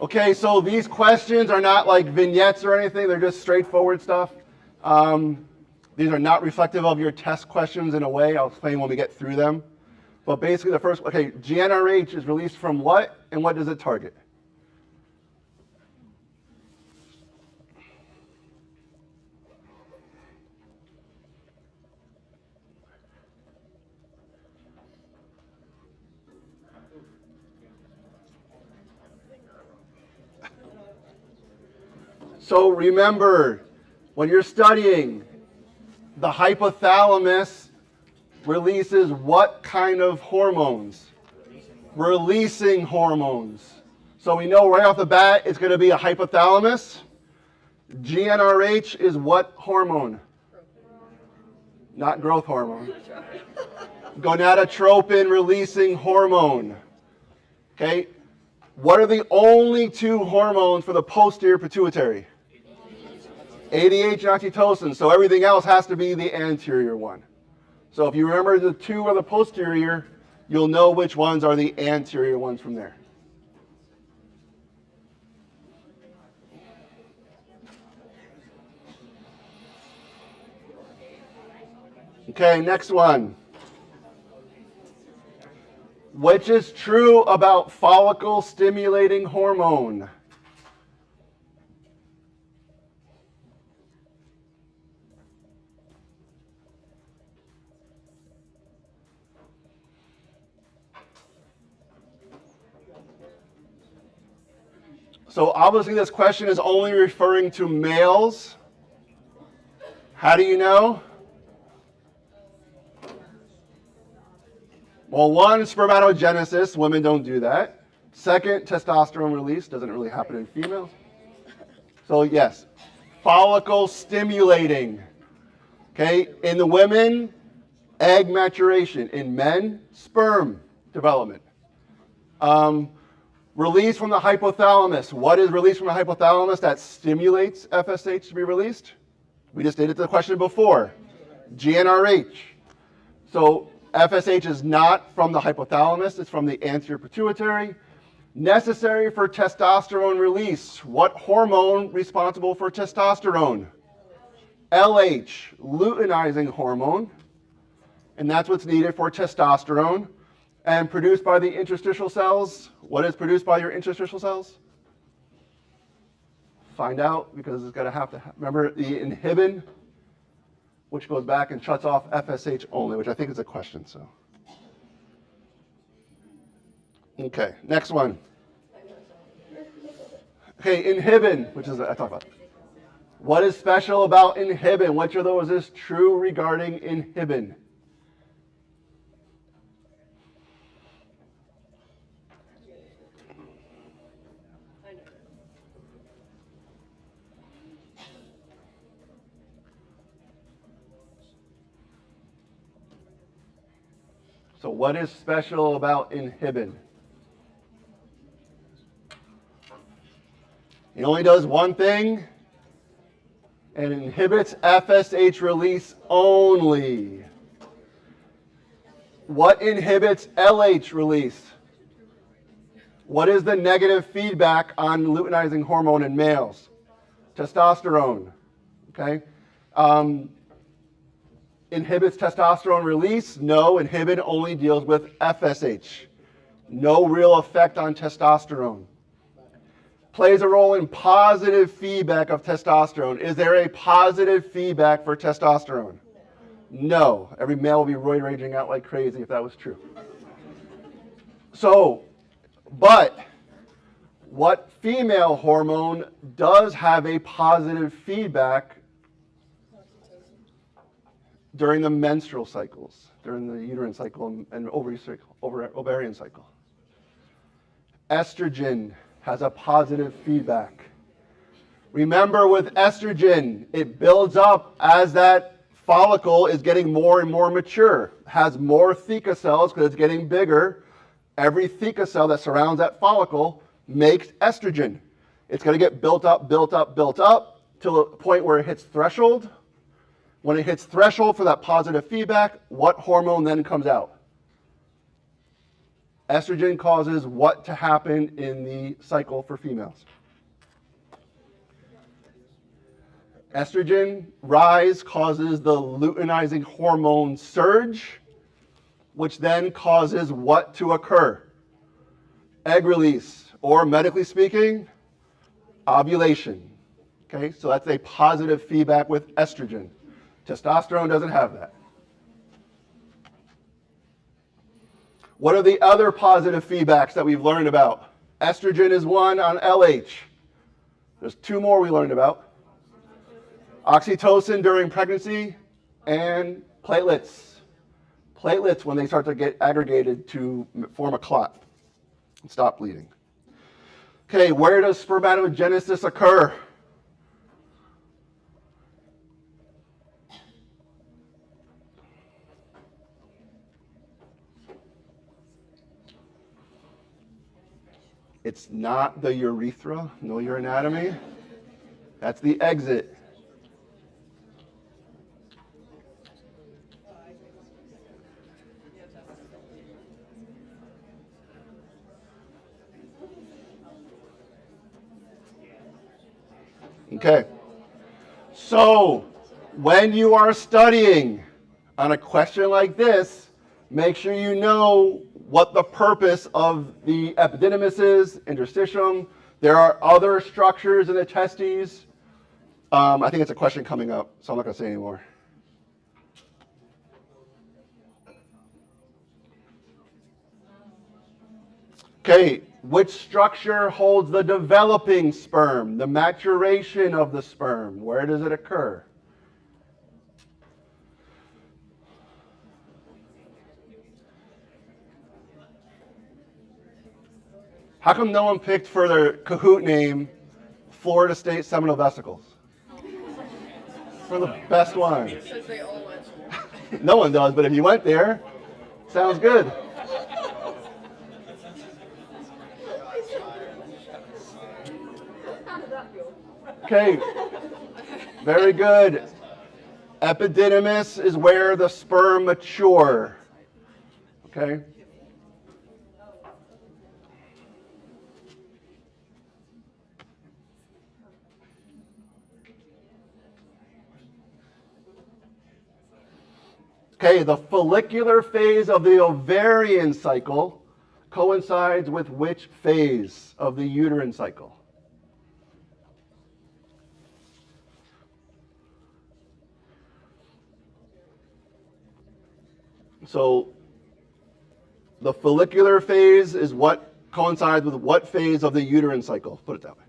Okay, so these questions are not like vignettes or anything. They're just straightforward stuff. These are not reflective of your test questions in a way. I'll explain when we get through them. But basically the first, okay, GnRH is released from what, and what does it target? So remember, when you're studying, the hypothalamus releases what kind of hormones? Releasing hormones. So we know right off the bat it's going to be a hypothalamus. GnRH is what hormone? Not growth hormone. Gonadotropin releasing hormone. Okay? What are the only two hormones for the posterior pituitary? ADH and oxytocin. So everything else has to be the anterior one. So if you remember the two are the posterior, you'll know which ones are the anterior ones from there. Okay, next one. Which is true about follicle stimulating hormone? So obviously this question is only referring to males. How do you know? Well, one, spermatogenesis. Women don't do that. Second, testosterone release. Doesn't really happen in females. So yes, follicle stimulating. Okay, in the women, egg maturation. In men, sperm development. Release from the hypothalamus. What is released from the hypothalamus that stimulates FSH to be released? We just did it to the question before. GnRH. So FSH is not from the hypothalamus, it's from the anterior pituitary. Necessary for testosterone release. What hormone responsible for testosterone? LH, luteinizing hormone. And that's what's needed for testosterone. And produced by the interstitial cells. What is produced by your interstitial cells? Find out, because it's going to have to, remember the inhibin, which goes back and shuts off FSH only, which I think is a question. So, okay, next one. Okay, inhibin, which is I talked about. What is special about inhibin? Which of those is true regarding inhibin? So what is special about inhibin? It only does one thing, and inhibits FSH release only. What inhibits LH release? What is the negative feedback on luteinizing hormone in males? Testosterone. Okay. Inhibits testosterone release? No, inhibin only deals with FSH. No real effect on testosterone. Plays a role in positive feedback of testosterone. Is there a positive feedback for testosterone? No. Every male would be roid raging out like crazy if that was true. So, but what female hormone does have a positive feedback during the menstrual cycles, during the uterine cycle and ovarian cycle? Estrogen has a positive feedback. Remember, with estrogen, it builds up as that follicle is getting more and more mature, has more theca cells because it's getting bigger. Every theca cell that surrounds that follicle makes estrogen. It's going to get built up till the point where it hits threshold. When it hits threshold for that positive feedback, what hormone then comes out? Estrogen causes what to happen in the cycle for females? Estrogen rise causes the luteinizing hormone surge, which then causes what to occur? Egg release, or medically speaking, ovulation. Okay, so that's a positive feedback with estrogen. Testosterone doesn't have that. What are the other positive feedbacks that we've learned about? Estrogen is one on LH. There's two more we learned about. Oxytocin during pregnancy and platelets. Platelets when they start to get aggregated to form a clot and stop bleeding. Okay, where does spermatogenesis occur? It's not the urethra. Know your anatomy. That's the exit. Okay. So, when you are studying on a question like this, make sure you know what the purpose of the epididymis is, interstitium. There are other structures in the testes. I think it's a question coming up, so I'm not going to say anymore. Okay, which structure holds the developing sperm, the maturation of the sperm? Where does it occur? How come no one picked for their Kahoot name Florida State Seminole Vesicles? For the best one. Because they all went. No one does, but if you went there, sounds good. Okay, very good. Epididymis is where the sperm mature. Okay. Okay, the follicular phase of the ovarian cycle coincides with which phase of the uterine cycle? So the follicular phase is what coincides with what phase of the uterine cycle? Put it that way.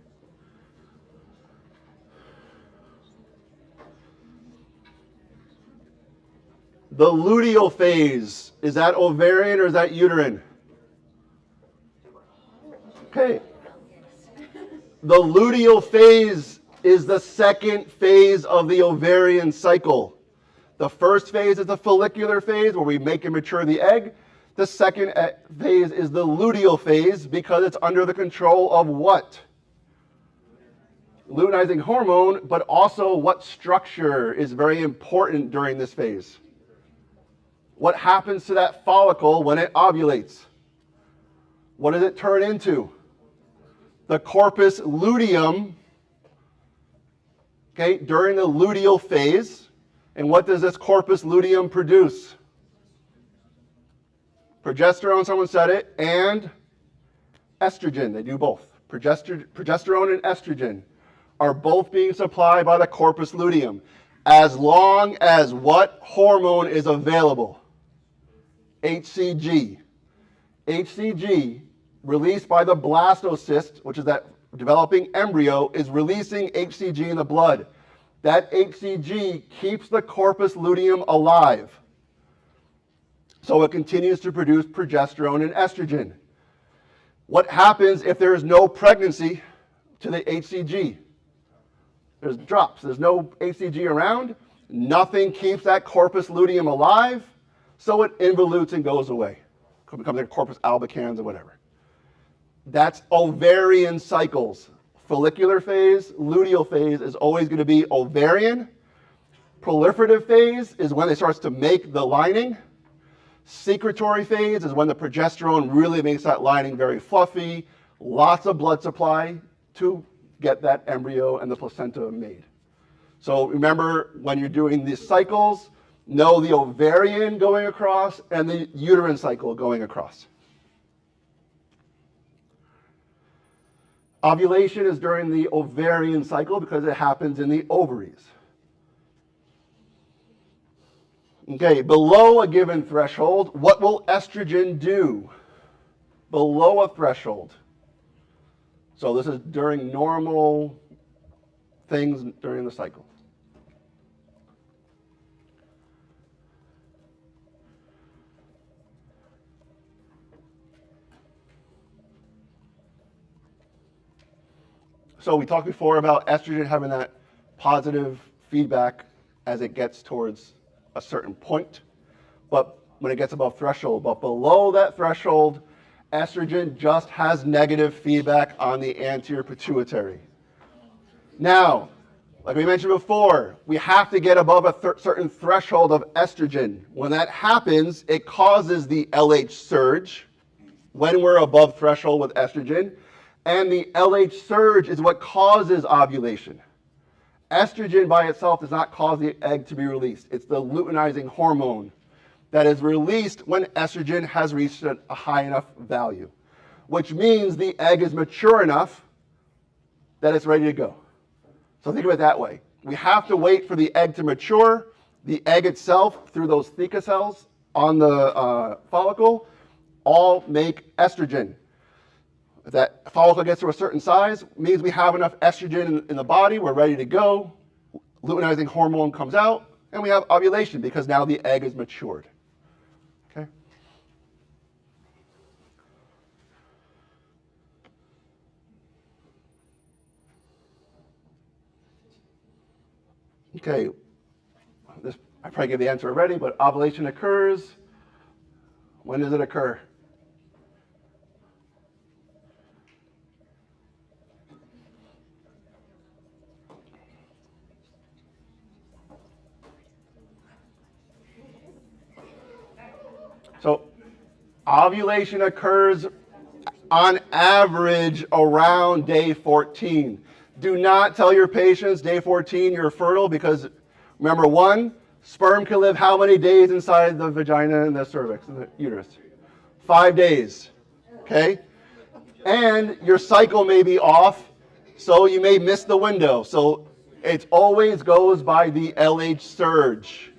The luteal phase, is that ovarian or is that uterine? Okay. The luteal phase is the second phase of the ovarian cycle. The first phase is the follicular phase where we make and mature the egg. The second phase is the luteal phase because it's under the control of what? Luteinizing hormone, but also what structure is very important during this phase? What happens to that follicle when it ovulates? What does it turn into? The corpus luteum, okay, during the luteal phase. And what does this corpus luteum produce? Progesterone, someone said it, and estrogen. They do both. Progesterone and estrogen are both being supplied by the corpus luteum as long as what hormone is available? HCG. HCG, released by the blastocyst, which is that developing embryo, is releasing HCG in the blood. That HCG keeps the corpus luteum alive. So it continues to produce progesterone and estrogen. What happens if there is no pregnancy to the HCG? There's drops. There's no HCG around. Nothing keeps that corpus luteum alive. So it involutes and goes away. It becomes a corpus albicans or whatever. That's ovarian cycles. Follicular phase, luteal phase is always going to be ovarian. Proliferative phase is when it starts to make the lining. Secretory phase is when the progesterone really makes that lining very fluffy, lots of blood supply to get that embryo and the placenta made. So remember, when you're doing these cycles, know the ovarian going across and the uterine cycle going across. Ovulation is during the ovarian cycle because it happens in the ovaries. Okay, below a given threshold, what will estrogen do? Below a threshold. So this is during normal things during the cycle. So we talked before about estrogen having that positive feedback as it gets towards a certain point, but when it gets above threshold. But below that threshold, estrogen just has negative feedback on the anterior pituitary. Now, like we mentioned before, we have to get above a certain threshold of estrogen. When that happens, it causes the LH surge when we're above threshold with estrogen. And the LH surge is what causes ovulation. Estrogen by itself does not cause the egg to be released. It's the luteinizing hormone that is released when estrogen has reached a high enough value, which means the egg is mature enough that it's ready to go. So think of it that way. We have to wait for the egg to mature. The egg itself, through those theca cells on the follicle, all make estrogen. If that follicle gets to a certain size, means we have enough estrogen in the body, we're ready to go. Luteinizing hormone comes out, and we have ovulation because now the egg is matured. Okay? Okay, this, I probably gave the answer already, but ovulation occurs. When does it occur? So ovulation occurs on average around day 14. Do not tell your patients day 14 you're fertile because remember, one, sperm can live how many days inside the vagina and the cervix and the uterus? 5 days, okay? And your cycle may be off, so you may miss the window. So it always goes by the LH surge.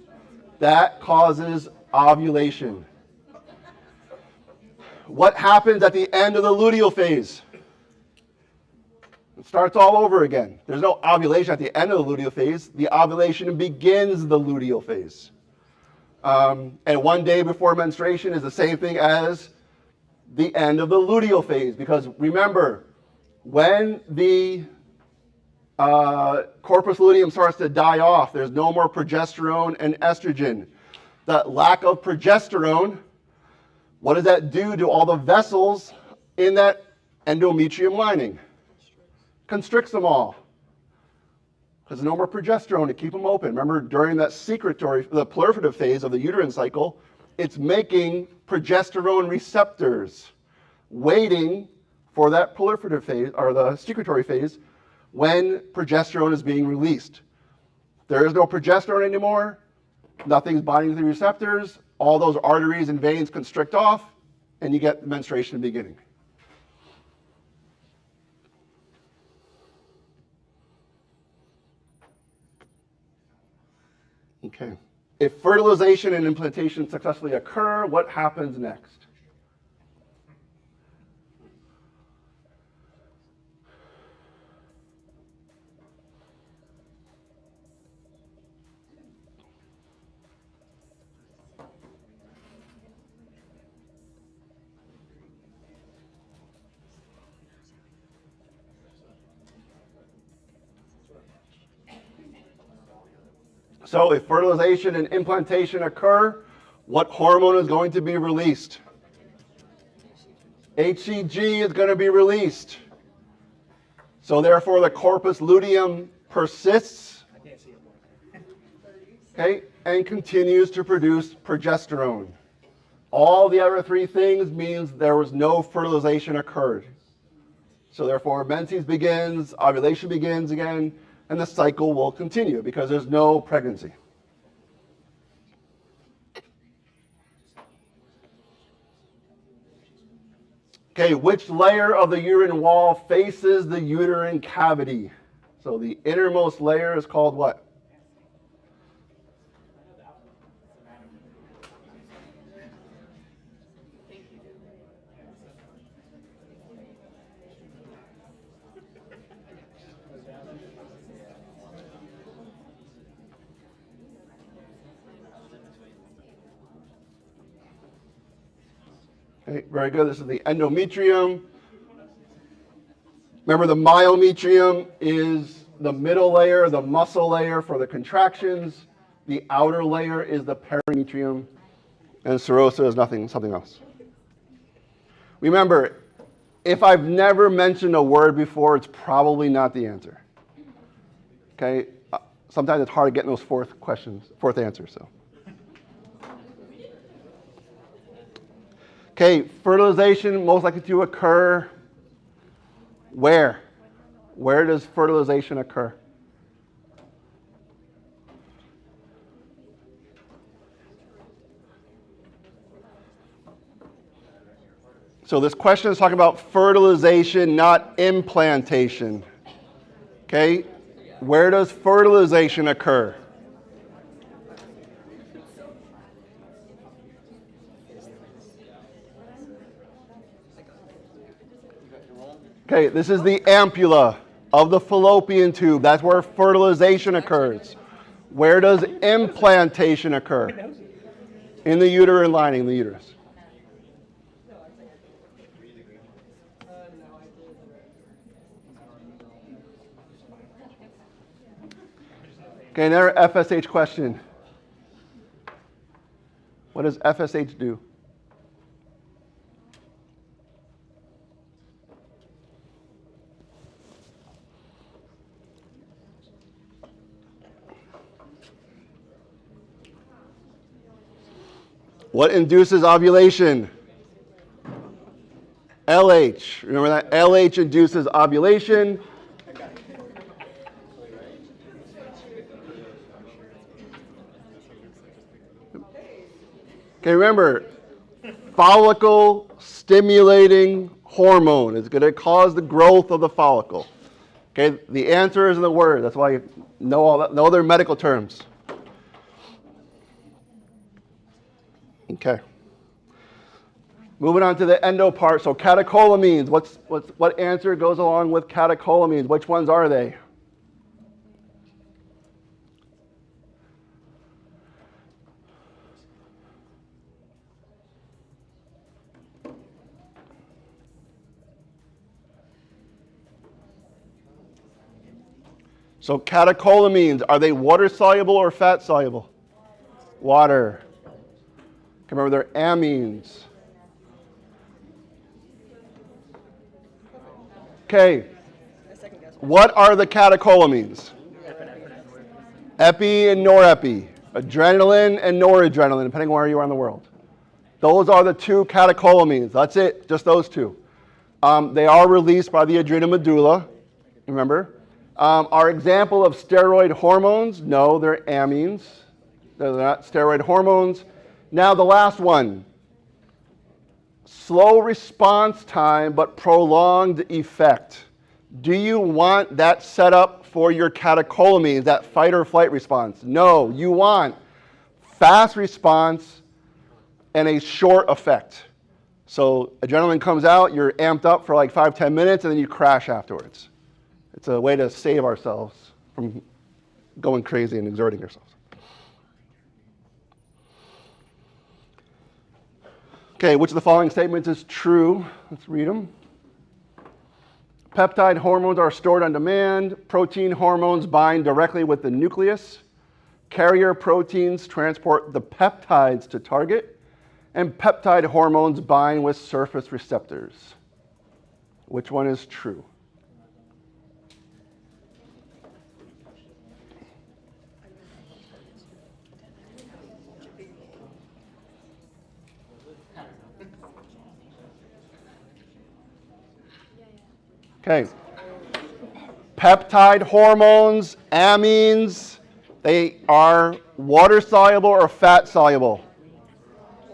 That causes ovulation. What happens at the end of the luteal phase? It starts all over again. There's no ovulation at the end of the luteal phase. The ovulation begins the luteal phase. And 1 day before menstruation is the same thing as the end of the luteal phase. Because remember, when the corpus luteum starts to die off, there's no more progesterone and estrogen. That lack of progesterone, what does that do to all the vessels in that endometrium lining? Constricts them all. Because there's no more progesterone to keep them open. Remember, during that secretory, the proliferative phase of the uterine cycle, it's making progesterone receptors, waiting for that proliferative phase, or the secretory phase, when progesterone is being released. There is no progesterone anymore. Nothing's binding to the receptors. All those arteries and veins constrict off, and you get menstruation beginning. Okay. If fertilization and implantation successfully occur, what happens next? So if fertilization and implantation occur, what hormone is going to be released? HCG is going to be released. So therefore the corpus luteum persists. Okay, and continues to produce progesterone. All the other three things means there was no fertilization occurred. So therefore, menses begins, ovulation begins again, and the cycle will continue because there's no pregnancy. Okay, which layer of the uterine wall faces the uterine cavity? So the innermost layer is called what? Okay, very good. This is the endometrium. Remember, the myometrium is the middle layer, the muscle layer for the contractions. The outer layer is the perimetrium, and serosa is something else. Remember, if I've never mentioned a word before, it's probably not the answer. Okay? Sometimes it's hard to get in those fourth answers. So. Okay, fertilization most likely to occur where? Where does fertilization occur? So this question is talking about fertilization, not implantation. Okay? Where does fertilization occur? Okay, this is the ampulla of the fallopian tube. That's where fertilization occurs. Where does implantation occur? In the uterine lining, the uterus. Okay, another FSH question. What does FSH do? What induces ovulation? LH. Remember that? LH induces ovulation. Okay, remember, follicle stimulating hormone is going to cause the growth of the follicle. Okay, the answer is in the word. That's why you know all that, know their medical terms. Okay. Moving on to the endo part. So catecholamines. What answer goes along with catecholamines? Which ones are they? So catecholamines, are they water soluble or fat soluble? Water. Remember, they're amines. Okay. What are the catecholamines? Epi and norepi. Adrenaline and noradrenaline, depending on where you are in the world. Those are the two catecholamines. That's it, just those two. They are released by the adrenal medulla, remember. Our example of steroid hormones, no, they're amines. They're not steroid hormones. Now the last one. Slow response time, but prolonged effect. Do you want that set up for your catecholamines, that fight or flight response? No, you want fast response and a short effect. So adrenaline comes out, you're amped up for like 5-10 minutes, and then you crash afterwards. It's a way to save ourselves from going crazy and exerting ourselves. Okay, which of the following statements is true? Let's read them. Peptide hormones are stored on demand. Protein hormones bind directly with the nucleus. Carrier proteins transport the peptides to target. And peptide hormones bind with surface receptors. Which one is true? Okay. Peptide hormones, amines, they are water soluble or fat soluble?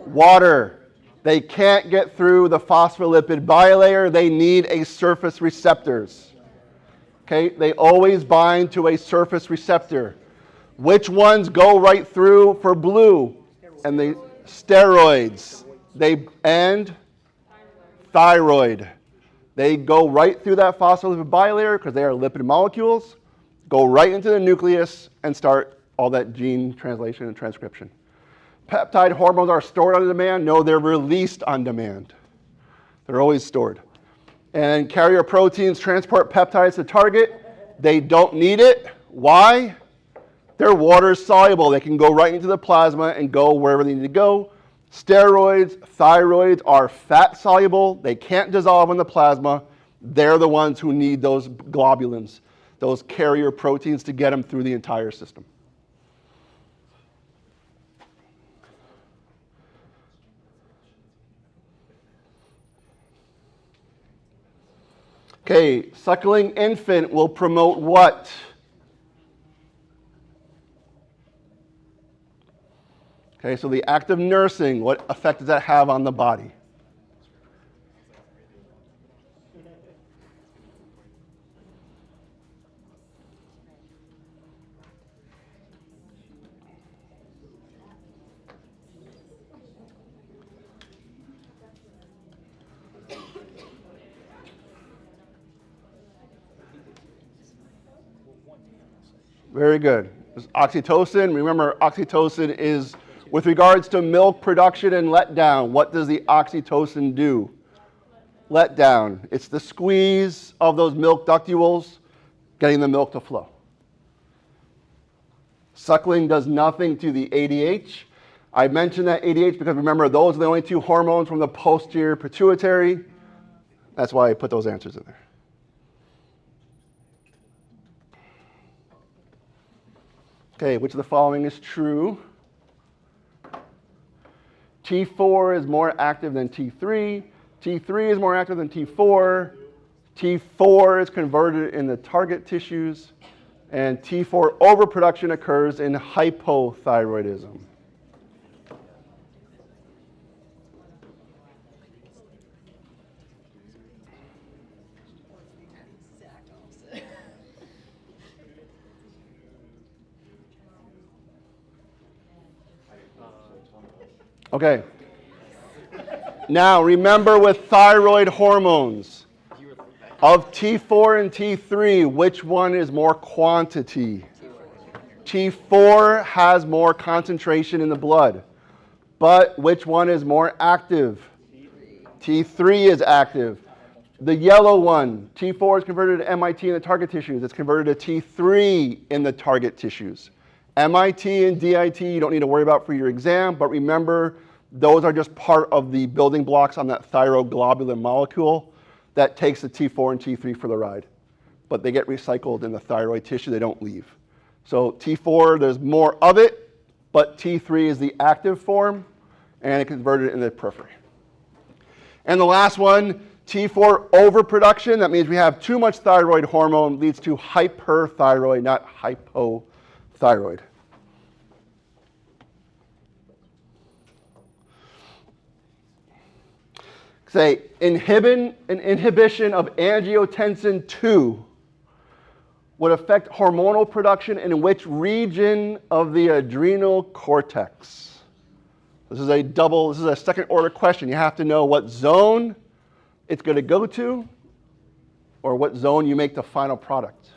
Water. They can't get through the phospholipid bilayer. They need a surface receptors. Okay, they always bind to a surface receptor. Which ones go right through for blue? And the steroids. And thyroid. They go right through that phospholipid bilayer because they are lipid molecules, go right into the nucleus and start all that gene translation and transcription. Peptide hormones are stored on demand? No, they're released on demand. They're always stored. And carrier proteins transport peptides to target. They don't need it. Why? They're water soluble. They can go right into the plasma and go wherever they need to go. Steroids, thyroids are fat soluble. They can't dissolve in the plasma. They're the ones who need those globulins, those carrier proteins to get them through the entire system. Okay, suckling infant will promote what? Okay, so the act of nursing, what effect does that have on the body? Very good. Oxytocin, remember oxytocin is with regards to milk production and letdown. What does the oxytocin do? Letdown. It's the squeeze of those milk ductules, getting the milk to flow. Suckling does nothing to the ADH. I mentioned that ADH because remember, those are the only two hormones from the posterior pituitary. That's why I put those answers in there. Okay, which of the following is true? T4 is more active than T3. T3 is more active than T4. T4 is converted in the target tissues. And T4 overproduction occurs in hypothyroidism. Okay. Now remember with thyroid hormones, of T4 and T3, which one is more quantity? T4 has more concentration in the blood, but which one is more active? T3 is active. The yellow one, T4 is converted to MIT in the target tissues. It's converted to T3 in the target tissues. MIT and DIT you don't need to worry about for your exam, but remember, those are just part of the building blocks on that thyroglobulin molecule that takes the T4 and T3 for the ride. But they get recycled in the thyroid tissue, they don't leave. So T4, there's more of it, but T3 is the active form, and it's converted in the periphery. And the last one, T4 overproduction, that means we have too much thyroid hormone, leads to hyperthyroid, not hypothyroid. Say, inhibition of angiotensin II would affect hormonal production in which region of the adrenal cortex? This is a second order question. You have to know what zone it's going to go to or what zone you make the final product.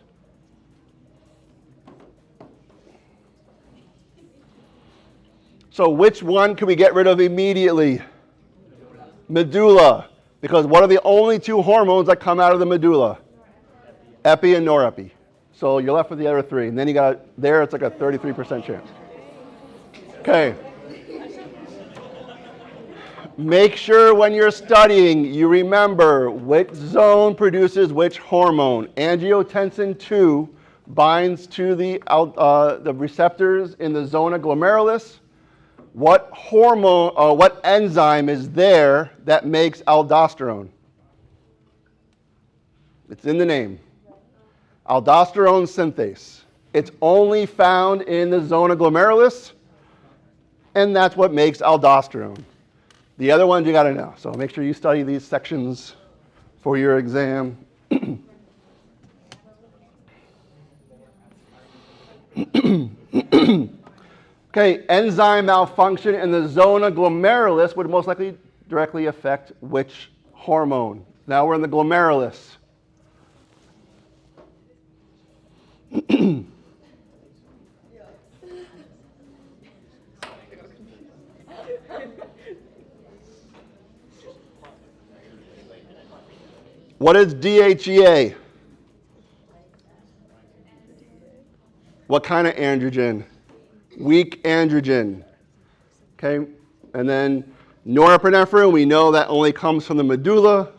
So which one can we get rid of immediately? Medulla, because what are the only two hormones that come out of the medulla? Epi and norepi. So you're left with the other three. And then you got there, it's like a 33% chance. Okay. Make sure when you're studying, you remember which zone produces which hormone. Angiotensin II binds to the receptors in the zona glomerulus. What hormone or what enzyme is there that makes aldosterone? It's in the name. Aldosterone synthase. It's only found in the zona glomerulus, and that's what makes aldosterone. The other ones you got to know. So make sure you study these sections for your exam. Okay, enzyme malfunction in the zona glomerulus would most likely directly affect which hormone? Now we're in the glomerulus. What is DHEA? What kind of androgen? Weak androgen. Okay, and then norepinephrine, we know that only comes from the medulla.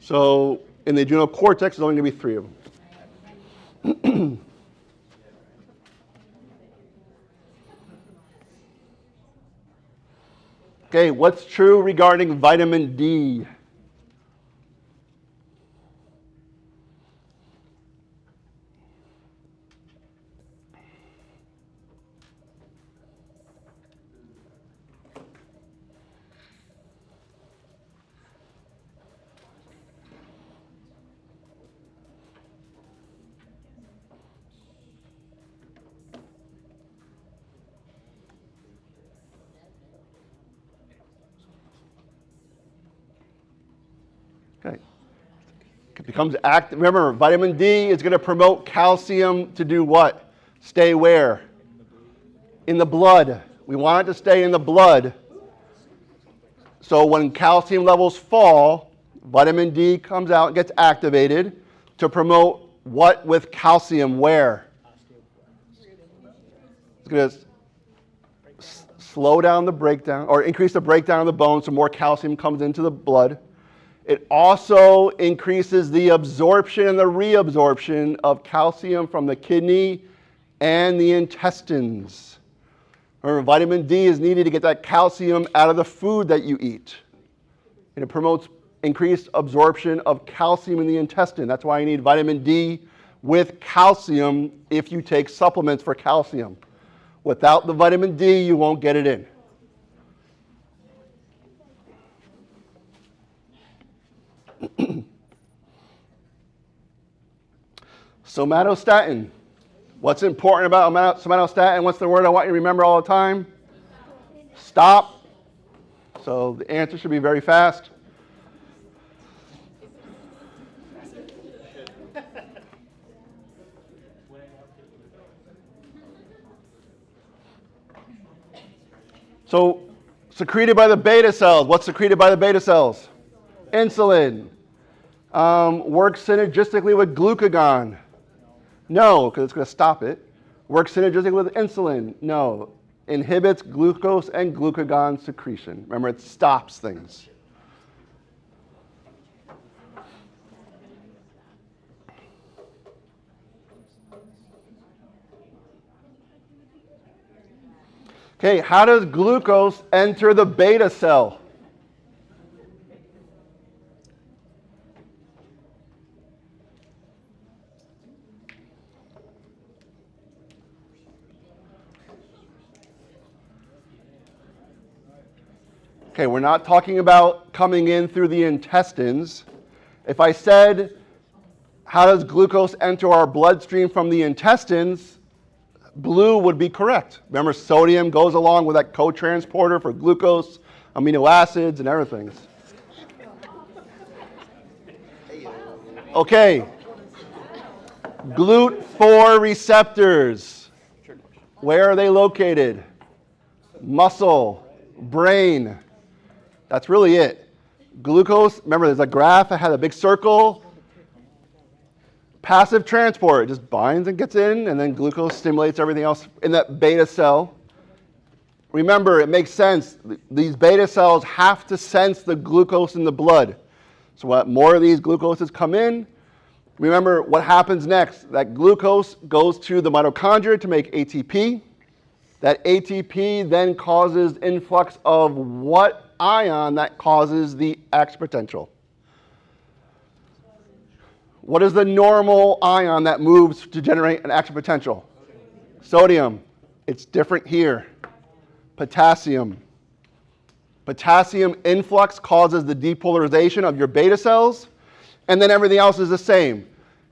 So in the adrenal cortex, there's only going to be 3 of them. Okay, what's true regarding vitamin D? Okay. It becomes active. Remember, vitamin D is going to promote calcium to do what? Stay where? In the blood. We want it to stay in the blood. So when calcium levels fall, vitamin D comes out and gets activated to promote what with calcium where? It's going to slow down the breakdown or increase the breakdown of the bone so more calcium comes into the blood. It also increases the absorption and the reabsorption of calcium from the kidney and the intestines. Remember, vitamin D is needed to get that calcium out of the food that you eat. And it promotes increased absorption of calcium in the intestine. That's why you need vitamin D with calcium if you take supplements for calcium. Without the vitamin D, you won't get it in. Somatostatin. What's important about somatostatin? What's the word I want you to remember all the time? Stop. So the answer should be very fast. So secreted by the beta cells. What's secreted by the beta cells? Insulin. Works synergistically with glucagon. No, because it's going to stop it. Works synergistically with insulin. No. Inhibits glucose and glucagon secretion. Remember, it stops things. Okay, how does glucose enter the beta cell? Okay, we're not talking about coming in through the intestines. If I said, how does glucose enter our bloodstream from the intestines, blue would be correct. Remember, sodium goes along with that co-transporter for glucose, amino acids, and everything. Okay, GLUT4 receptors. Where are they located? Muscle, brain. That's really it. Glucose, remember there's a graph that had a big circle. Passive transport, it just binds and gets in, and then glucose stimulates everything else in that beta cell. Remember, it makes sense. These beta cells have to sense the glucose in the blood. So what more of these glucoses come in, remember what happens next. That glucose goes to the mitochondria to make ATP. That ATP then causes influx of what ion that causes the X potential? What is the normal ion that moves to generate an action potential? Sodium. It's different here. Potassium. Potassium influx causes the depolarization of your beta cells, and then everything else is the same.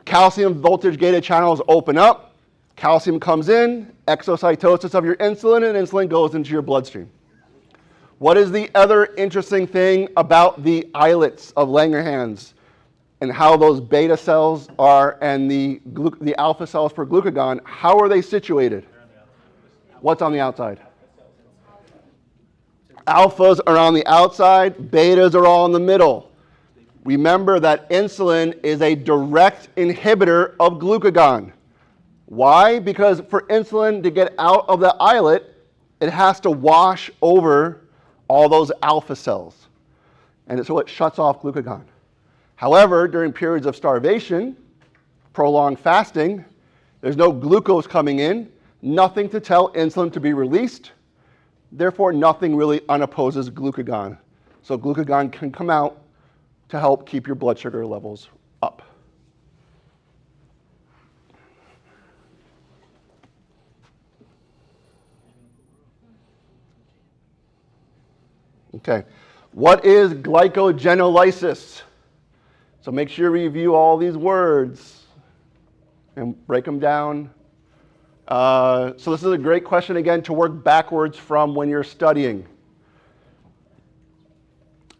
Calcium voltage gated channels open up, calcium comes in, exocytosis of your insulin, and insulin goes into your bloodstream. What is the other interesting thing about the islets of Langerhans and how those beta cells are and the alpha cells for glucagon, how are they situated? What's on the outside? Alphas are on the outside, betas are all in the middle. Remember that insulin is a direct inhibitor of glucagon. Why? Because for insulin to get out of the islet, it has to wash over all those alpha cells. And so it shuts off glucagon. However, during periods of starvation, prolonged fasting, there's no glucose coming in, nothing to tell insulin to be released. Therefore, nothing really unopposes glucagon. So glucagon can come out to help keep your blood sugar levels up. Okay, what is glycogenolysis? So make sure you review all these words and break them down. So this is a great question, again, to work backwards from when you're studying.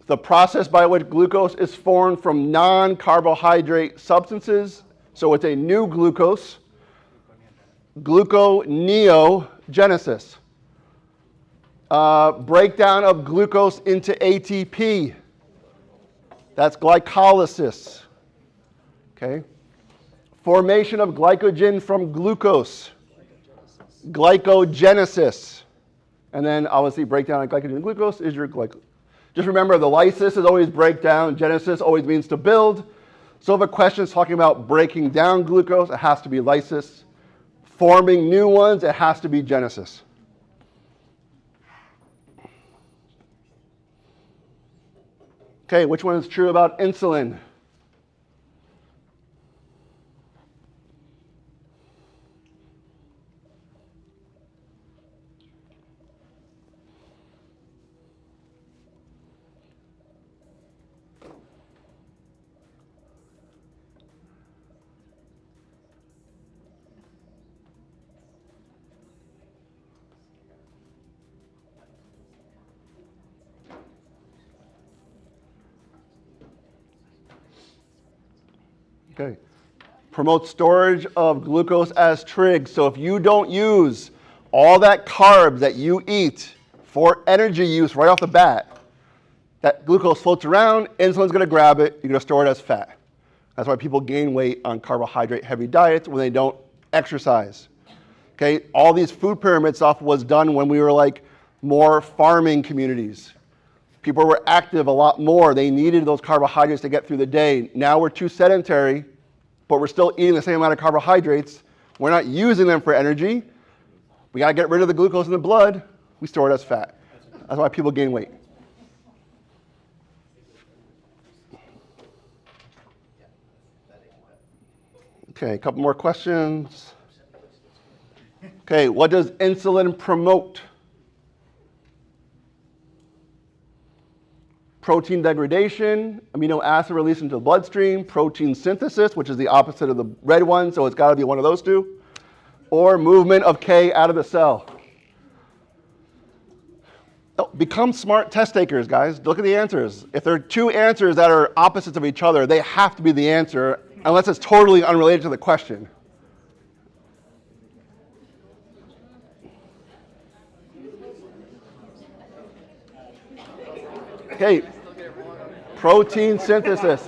The process by which glucose is formed from non-carbohydrate substances, so it's a new glucose, gluconeogenesis. Breakdown of glucose into ATP, that's glycolysis. Okay. Formation of glycogen from glucose, glycogenesis. And then obviously breakdown of glycogen and glucose is your glycogen. Just remember the lysis is always breakdown, genesis always means to build. So if a question is talking about breaking down glucose, it has to be lysis. Forming new ones, it has to be genesis. Okay, which one is true about insulin? Okay. Promotes storage of glucose as trig. So if you don't use all that carbs that you eat for energy use right off the bat, that glucose floats around, insulin's going to grab it, you're going to store it as fat. That's why people gain weight on carbohydrate-heavy diets when they don't exercise. Okay, all these food pyramid stuff was done when we were like more farming communities. People were active a lot more. They needed those carbohydrates to get through the day. Now we're too sedentary, but we're still eating the same amount of carbohydrates. We're not using them for energy. We got to get rid of the glucose in the blood. We store it as fat. That's why people gain weight. Okay, a couple more questions. Okay, what does insulin promote? Protein degradation, amino acid release into the bloodstream, protein synthesis, which is the opposite of the red one, so it's got to be one of those two, or movement of K out of the cell. Oh, become smart test takers, guys. Look at the answers. If there are two answers that are opposites of each other, they have to be the answer, unless it's totally unrelated to the question. Okay, protein synthesis.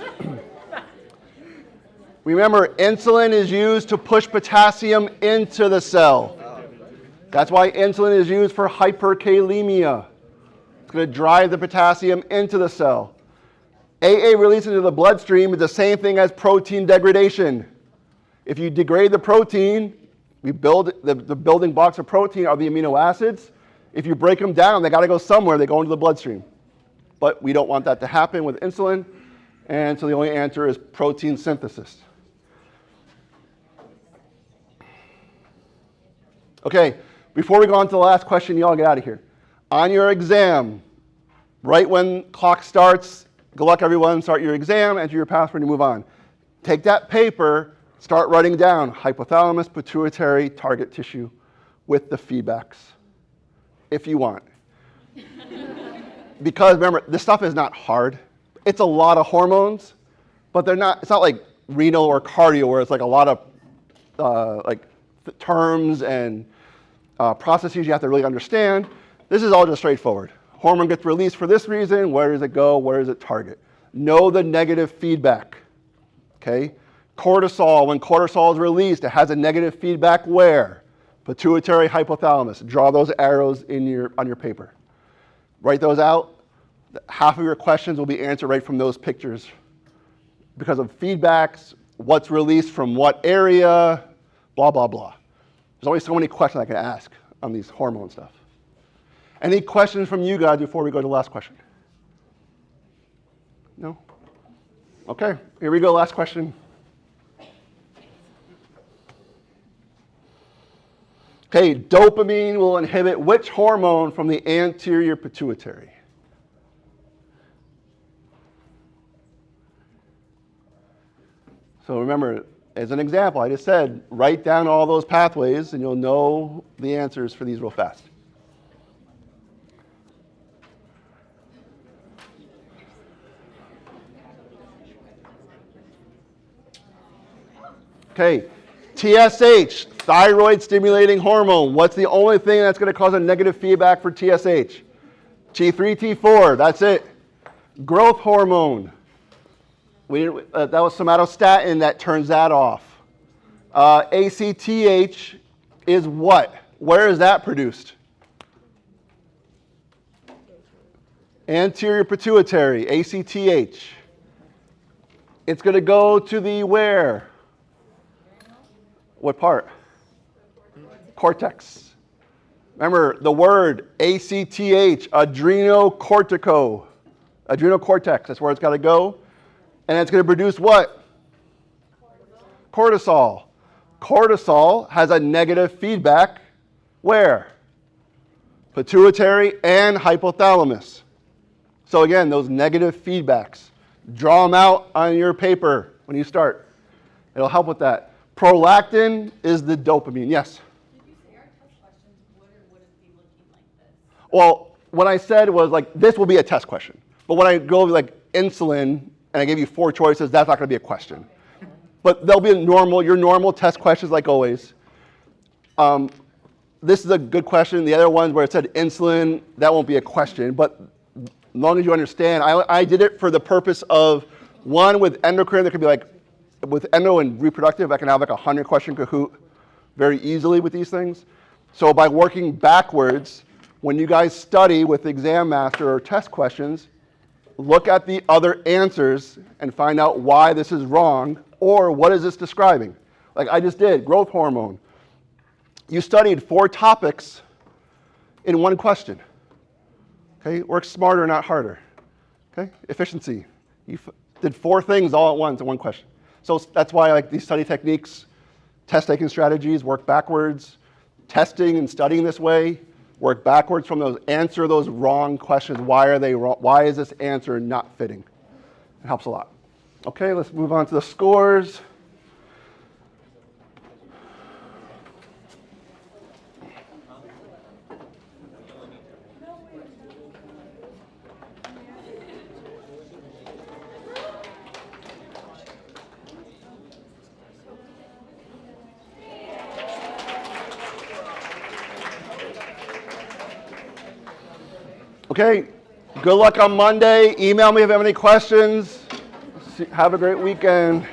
Remember, insulin is used to push potassium into the cell. That's why insulin is used for hyperkalemia. It's going to drive the potassium into the cell. AA release into the bloodstream is the same thing as protein degradation. If you degrade the protein, we build the building blocks of protein are the amino acids. If you break them down, they got to go somewhere. They go into the bloodstream. But we don't want that to happen with insulin, and so the only answer is protein synthesis. Okay, before we go on to the last question, you all get out of here. On your exam, right when clock starts, good luck everyone, start your exam, enter your password, and move on. Take that paper, start writing down hypothalamus, pituitary, target tissue with the feedbacks, if you want. Because remember, this stuff is not hard. It's a lot of hormones, but it's not like renal or cardio where it's like a lot of terms and processes you have to really understand. This is all just straightforward. Hormone gets released for this reason. Where does it go? Where does it target? Know the negative feedback. Okay? Cortisol, when cortisol is released, it has a negative feedback where? Pituitary, hypothalamus. Draw those arrows on your paper. Write those out. Half of your questions will be answered right from those pictures because of feedbacks, what's released from what area, blah, blah, blah. There's only so many questions I can ask on these hormone stuff. Any questions from you guys before we go to the last question? No? Okay, here we go, last question. Okay, dopamine will inhibit which hormone from the anterior pituitary? So remember, as an example, I just said, write down all those pathways and you'll know the answers for these real fast. Okay, TSH, thyroid stimulating hormone. What's the only thing that's going to cause a negative feedback for TSH? T3, T4, that's it. Growth hormone. That was somatostatin that turns that off. ACTH is what? Where is that produced? Anterior pituitary, ACTH. It's going to go to the where? What part? Cortex. Remember the word ACTH, adrenocortex, that's where it's got to go. And it's going to produce what? Cortisol. Cortisol has a negative feedback where? Pituitary and hypothalamus. So again, those negative feedbacks, draw them out on your paper when you start. It'll help with that. Prolactin is the dopamine. Yes? Did you say our test questions would or wouldn't be looking like this? Well, what I said was like, this will be a test question. But when I go like insulin, and I gave you 4 choices, that's not going to be a question. But they'll be your normal test questions like always. This is a good question. The other ones where it said insulin, that won't be a question. But as long as you understand, I did it for the purpose of, one, with endocrine, there could be like, with endo and reproductive, I can have like a 100-question Kahoot very easily with these things. So by working backwards, when you guys study with Exam Master or test questions, look at the other answers and find out why this is wrong or what is this describing. Like I just did, growth hormone. You studied 4 topics in 1 question. Okay, work smarter, not harder. Okay, efficiency. You did 4 things all at once in 1 question. So that's why I like these study techniques, test-taking strategies, work backwards, testing and studying this way. Work backwards from those, answer those wrong questions. Why are they wrong? Why is this answer not fitting? It helps a lot. Okay, let's move on to the scores. Okay, good luck on Monday. Email me if you have any questions. Have a great weekend.